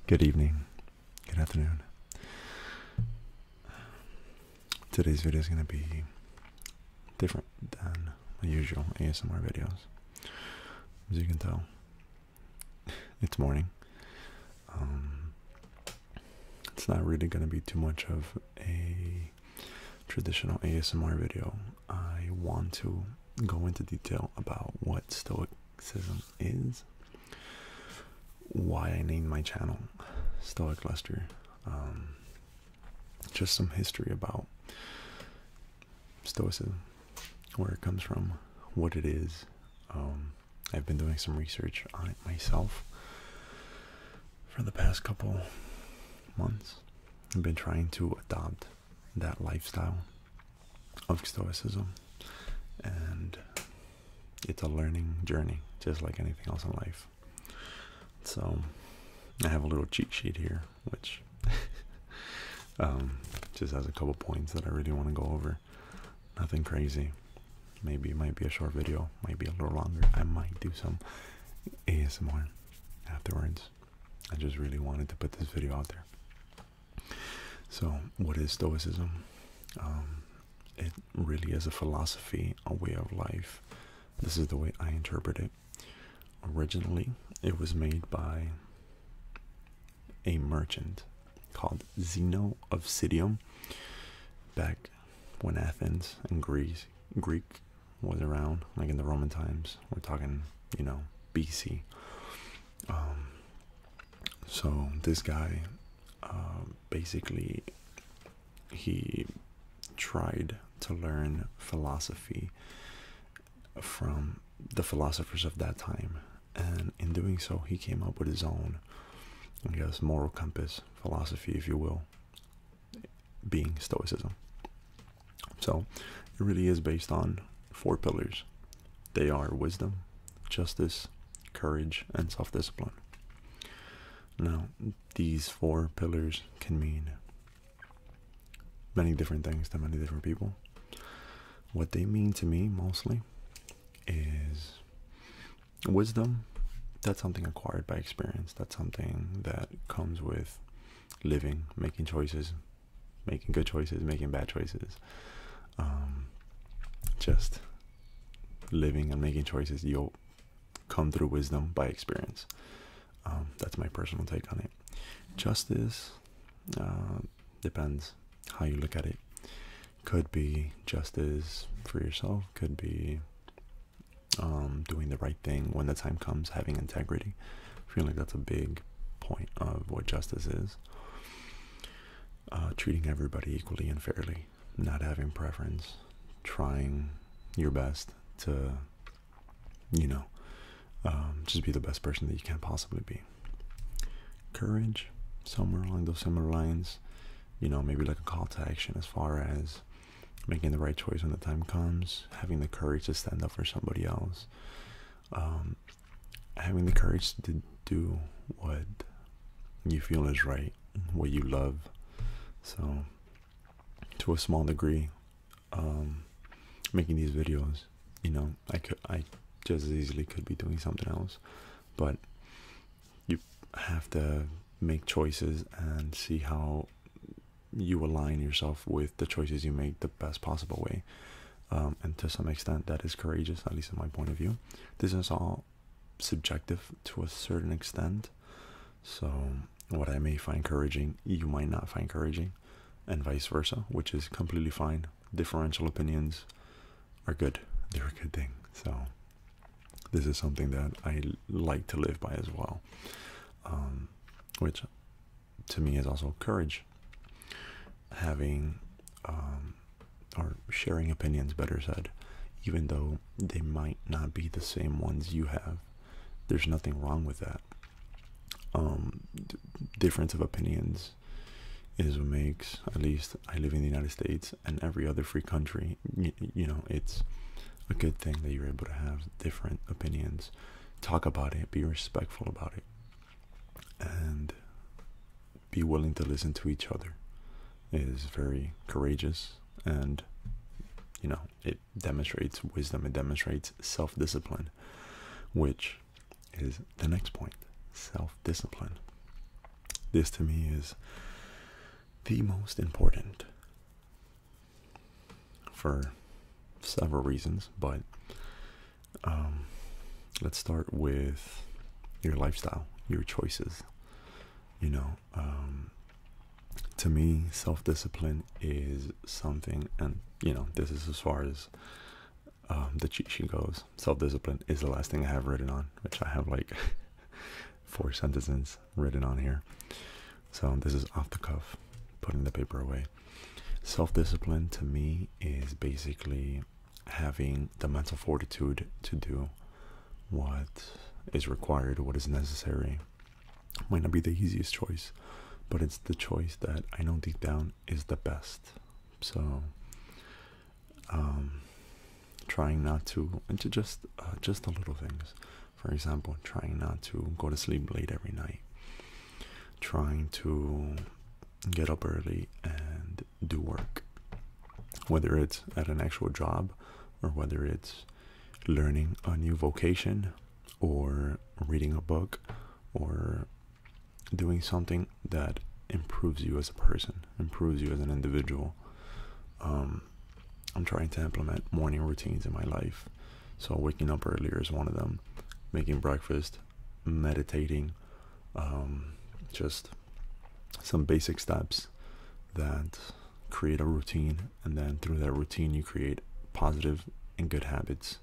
Good evening, good afternoon. Today's video is going to be different than my usual ASMR videos. As you can tell, it's morning. It's not really going to be too much of a traditional ASMR video. I want to go into detail about what Stoicism is, why I named my channel Stoic Lester, just some history about Stoicism, where it comes from, what it is. I've been doing some research on it myself for the past couple months. I've been trying to adopt that lifestyle of Stoicism, and it's a learning journey, just like anything else in life. So I have a little cheat sheet here, which just has a couple points that I really want to go over. Nothing crazy. Maybe it might be a short video, might be a little longer. I might do some ASMR afterwards. I just really wanted to put this video out there. So what is Stoicism? It really is a philosophy, a way of life. This is the way I interpret it. Originally, it was made by a merchant called Zeno of Citium back when Athens and Greek was around, like in the Roman times. We're talking, BC. So this guy, basically, he tried to learn philosophy from the philosophers of that time, and in doing so, he came up with his own, I guess, moral compass, philosophy, if you will, being Stoicism. So it really is based on 4 pillars. They are wisdom, justice, courage, and self-discipline. Now, these 4 pillars can mean many different things to many different people. What they mean to me mostly is wisdom. That's something acquired by experience. That's something that comes with living, making choices, making good choices, making bad choices. Just living and making choices. You'll come through wisdom by experience. That's my personal take on it. Justice depends how you look at it. Could be justice for yourself, could be doing the right thing when the time comes, having integrity. I feel like that's a big point of what justice is. Treating everybody equally and fairly, not having preference, trying your best to, just be the best person that you can possibly be. Courage, somewhere along those similar lines, maybe like a call to action as far as making the right choice when the time comes, having the courage to stand up for somebody else, having the courage to do what you feel is right, what you love. So to a small degree, making these videos, I just as easily could be doing something else, but you have to make choices and see how you align yourself with the choices you make the best possible way. And to some extent that is courageous, at least in my point of view. This is all subjective to a certain extent, so what I may find encouraging, you might not find encouraging, and vice versa, which is completely fine. Differential opinions are good. They're a good thing. So this is something that I like to live by as well, which to me is also courage. Having or sharing opinions, better said, even though they might not be the same ones you have. There's nothing wrong with that. Difference of opinions is what makes, at least I live in the United States and every other free country, it's a good thing that you're able to have different opinions, talk about it, be respectful about it, and be willing to listen to each other. Is very courageous, and it demonstrates wisdom, it demonstrates self-discipline, which is the next point. Self-discipline. this to me is the most important for several reasons, but let's start with your lifestyle, your choices. You know, to me, self-discipline is something, and you know, this is as far as the cheat sheet goes. Self-discipline is the last thing I have written on, which I have like 4 sentences written on here. So this is off the cuff, putting the paper away. Self-discipline to me is basically having the mental fortitude to do what is required, what is necessary. Might not be the easiest choice, but it's the choice that I know deep down is the best. So trying not to, and to just the little things. For example, trying not to go to sleep late every night, trying to get up early and do work, whether it's at an actual job or whether it's learning a new vocation or reading a book or doing something that improves you as a person, improves you as an individual. I'm trying to implement morning routines in my life. So waking up earlier is one of them, making breakfast, meditating, just some basic steps that create a routine, and then through that routine you create positive and good habits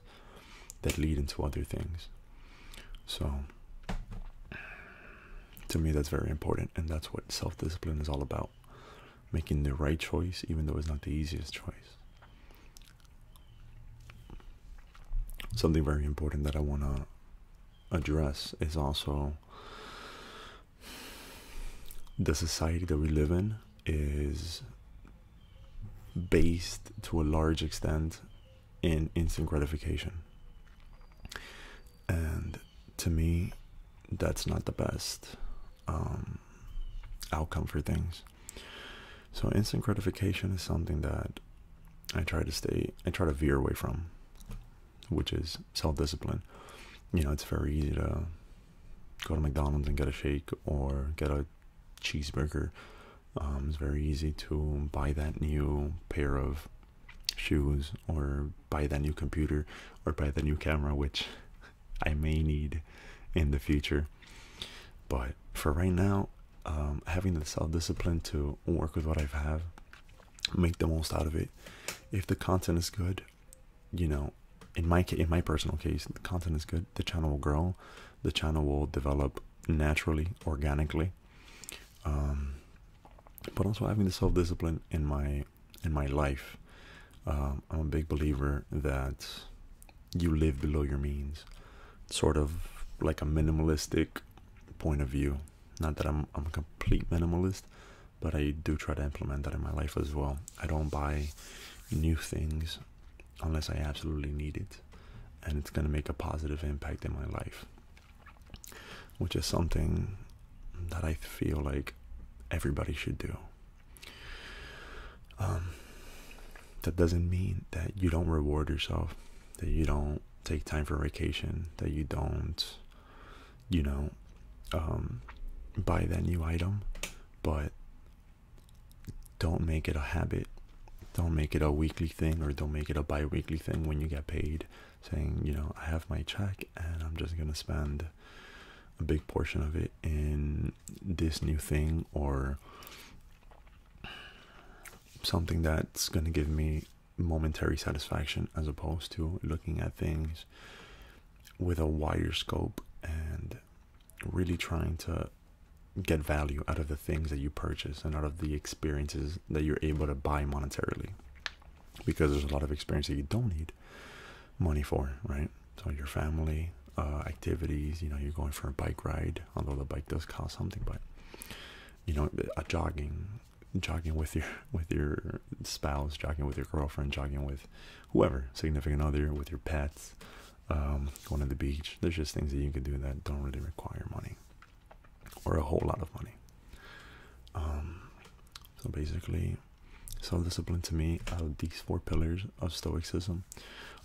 that lead into other things. So to me, that's very important, and that's what self-discipline is all about. Making the right choice, even though it's not the easiest choice. Something very important that I want to address is also the society that we live in is based to a large extent in instant gratification. And to me, that's not the best outcome for things. So instant gratification is something that I try to veer away from, which is self-discipline. You know, it's very easy to go to McDonald's and get a shake or get a cheeseburger. It's very easy to buy that new pair of shoes or buy that new computer or buy that new camera, which I may need in the future. But for right now, having the self-discipline to work with what I have, make the most out of it. If the content is good, you know, in my personal case, the content is good, the channel will grow, the channel will develop naturally, organically. But also having the self-discipline in my life. I'm a big believer that you live below your means, sort of like a minimalistic point of view. Not that I'm a complete minimalist, but I do try to implement that in my life as well. I don't buy new things unless I absolutely need it, and it's going to make a positive impact in my life, which is something that I feel like everybody should do. That doesn't mean that you don't reward yourself, that you don't take time for vacation, that you don't, you know, buy that new item, but don't make it a habit. Don't make it a weekly thing, or don't make it a bi-weekly thing when you get paid, saying, you know, I have my check and I'm just going to spend a big portion of it in this new thing or something that's going to give me momentary satisfaction, as opposed to looking at things with a wider scope and really trying to get value out of the things that you purchase and out of the experiences that you're able to buy monetarily, because there's a lot of experience that you don't need money for, right? So your family, activities, you know, you're going for a bike ride, although the bike does cost something, but you know, a jogging with your spouse, jogging with your girlfriend, jogging with whoever, significant other, with your pets, going to the beach. There's just things that you can do that don't really require money or a whole lot of money. So basically, self-discipline to me, out of these 4 pillars of Stoicism,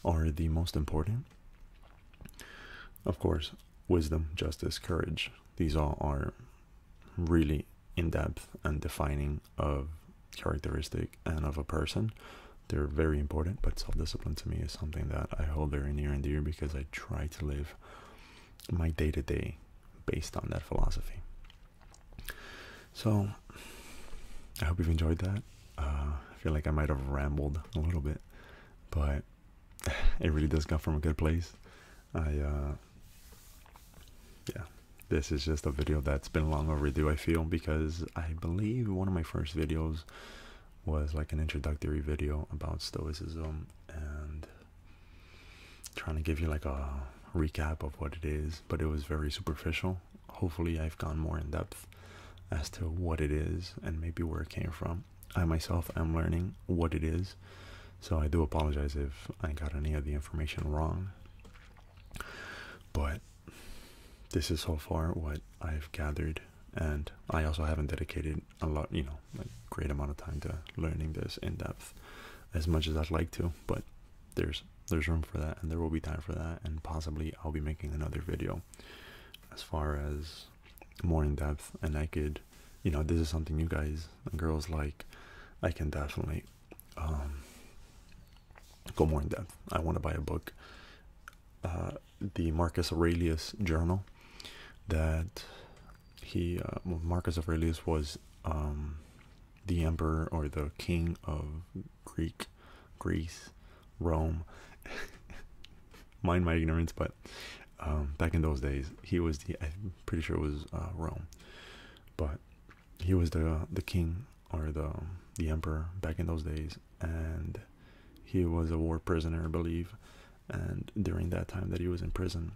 are the most important. Of course, wisdom, justice, courage, these all are really in-depth and defining of characteristic and of a person. They're very important, but self-discipline to me is something that I hold very near and dear because I try to live my day-to-day based on that philosophy. So I hope you've enjoyed that. I feel like I might have rambled a little bit, but it really does come from a good place. Yeah, this is just a video that's been long overdue, I feel, because I believe one of my first videos was like an introductory video about Stoicism and trying to give you like a recap of what it is, but it was very superficial. Hopefully I've gone more in depth as to what it is and maybe where it came from. I myself am learning what it is, so I do apologize if I got any of the information wrong, but this is so far what I've gathered, and I also haven't dedicated a lot, like great amount of time to learning this in depth as much as I'd like to, but there's room for that, and there will be time for that, and possibly I'll be making another video as far as more in depth, and I could, this is something you guys and girls like, I can definitely go more in depth. I want to buy a book, the Marcus Aurelius journal, that Marcus Aurelius was the emperor or the king of Greece, Rome. Mind my ignorance, but back in those days, he was I'm pretty sure it was Rome, but he was the king or the emperor back in those days, and he was a war prisoner, I believe. And during that time that he was in prison,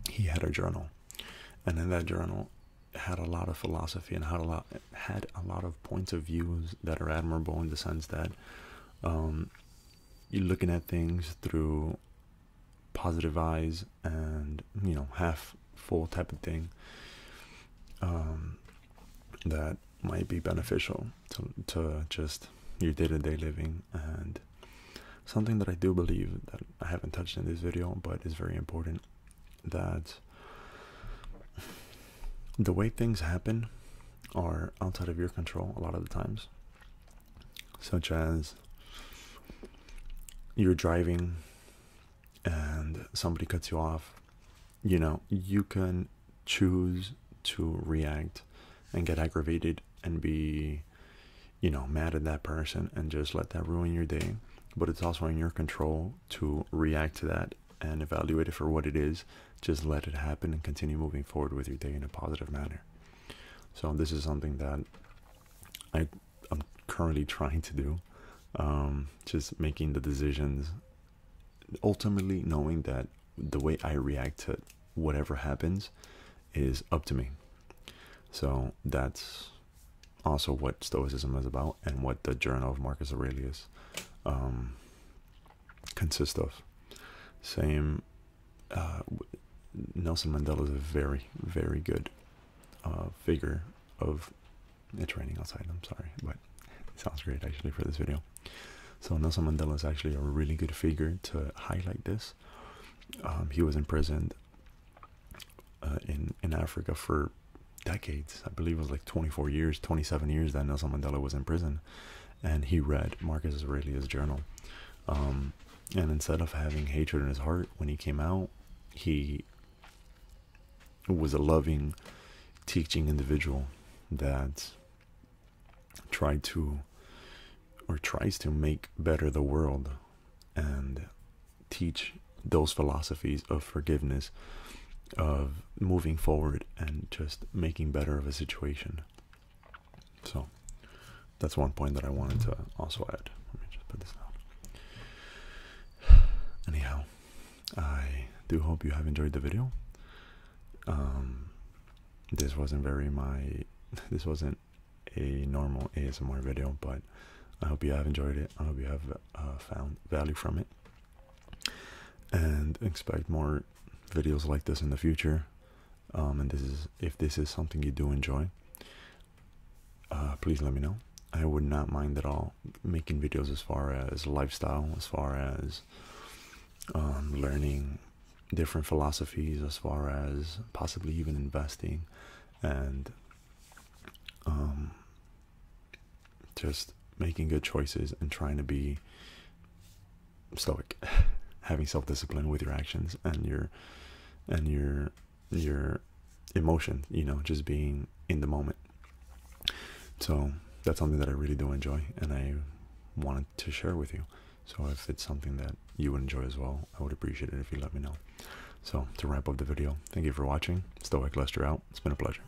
he had a journal, and in that journal had a lot of philosophy and had a lot of points of views that are admirable, in the sense that you're looking at things through positive eyes and half full type of thing, that might be beneficial to just your day-to-day living. And something that I do believe that I haven't touched in this video, but is very important, that the way things happen are outside of your control a lot of the times, such as you're driving and somebody cuts you off. You can choose to react and get aggravated and be mad at that person and just let that ruin your day, but it's also in your control to react to that and evaluate it for what it is. Just let it happen and continue moving forward with your day in a positive manner. So this is something that I'm currently trying to do, just making the decisions, ultimately knowing that the way I react to whatever happens is up to me. So that's also what Stoicism is about, and what the journal of Marcus Aurelius consists of. Same, Nelson Mandela is a very, very good figure of, it's raining outside, I'm sorry, but it sounds great actually for this video. So Nelson Mandela is actually a really good figure to highlight this. He was imprisoned in Africa for decades. I believe it was like 24 years, 27 years that Nelson Mandela was in prison, and he read Marcus Aurelius' journal. And instead of having hatred in his heart when he came out, he was a loving, teaching individual that tries to make better the world and teach those philosophies of forgiveness, of moving forward and just making better of a situation. So that's one point that I wanted to also add. Let me just put this down. Anyhow, I do hope you have enjoyed the video. This wasn't a normal ASMR video, but I hope you have enjoyed it. I hope you have found value from it, and expect more videos like this in the future. And if this is something you do enjoy, please let me know. I would not mind at all making videos as far as lifestyle, as far as learning different philosophies, as far as possibly even investing, and just making good choices and trying to be stoic, having self-discipline with your actions and your emotion, you know, just being in the moment. So that's something that I really do enjoy, and I wanted to share with you. So if it's something that you would enjoy as well, I would appreciate it if you let me know. So to wrap up the video, thank you for watching. Stoic Lester out. It's been a pleasure.